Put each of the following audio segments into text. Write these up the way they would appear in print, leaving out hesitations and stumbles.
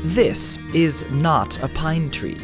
This is not a pine tree.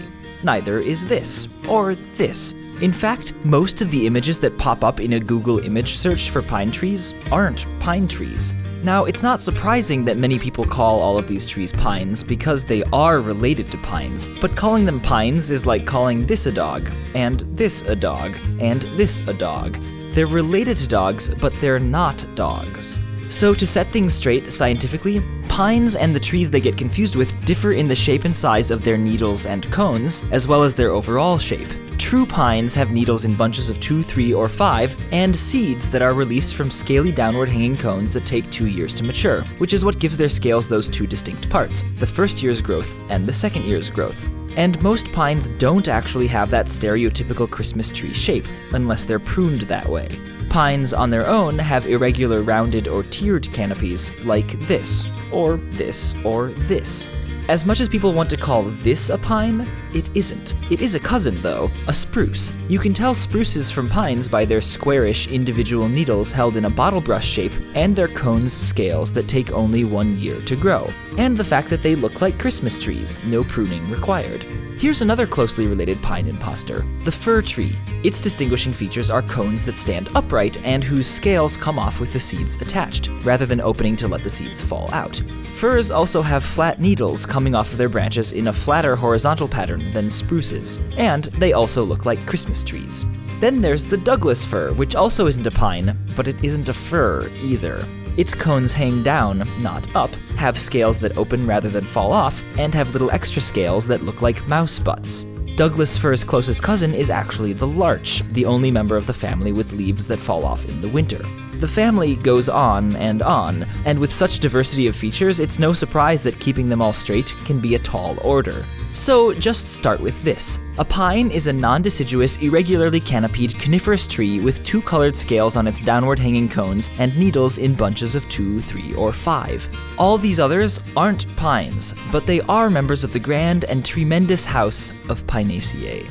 Neither is this, or this. In fact, most of the images that pop up in a Google image search for pine trees aren't pine trees. Now, it's not surprising that many people call all of these trees pines because they are related to pines, but calling them pines is like calling this a dog, and this a dog, and this a dog. They're related to dogs, but they're not dogs. So to set things straight scientifically, pines and the trees they get confused with differ in the shape and size of their needles and cones, as well as their overall shape. True pines have needles in bunches of 2, 3, or 5, and seeds that are released from scaly downward hanging cones that take 2 years to mature, which is what gives their scales those two distinct parts, the first year's growth and the second year's growth. And most pines don't actually have that stereotypical Christmas tree shape, unless they're pruned that way. Pines on their own have irregular rounded or tiered canopies, like this, or this, or this. As much as people want to call this a pine, it isn't. It is a cousin, though, a spruce. You can tell spruces from pines by their squarish individual needles held in a bottle brush shape, and their cones scales that take only 1 year to grow, and the fact that they look like Christmas trees, no pruning required. Here's another closely related pine imposter, the fir tree. Its distinguishing features are cones that stand upright and whose scales come off with the seeds attached, rather than opening to let the seeds fall out. Firs also have flat needles coming off of their branches in a flatter horizontal pattern than spruces, and they also look like Christmas trees. Then there's the Douglas fir, which also isn't a pine, but it isn't a fir either. Its cones hang down, not up, have scales that open rather than fall off, and have little extra scales that look like mouse butts. Douglas fir's closest cousin is actually the larch, the only member of the family with leaves that fall off in the winter. The family goes on, and with such diversity of features, it's no surprise that keeping them all straight can be a tall order. So just start with this. A pine is a non-deciduous, irregularly canopied coniferous tree with 2 colored scales on its downward hanging cones and needles in bunches of 2, 3, or 5. All these others aren't pines, but they are members of the grand and tremendous house of Pinaceae.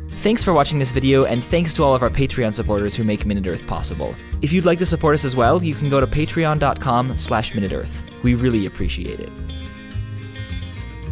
Thanks for watching this video, and thanks to all of our Patreon supporters who make Minute Earth possible. If you'd like to support us as well, you can go to patreon.com/MinuteEarth. We really appreciate it.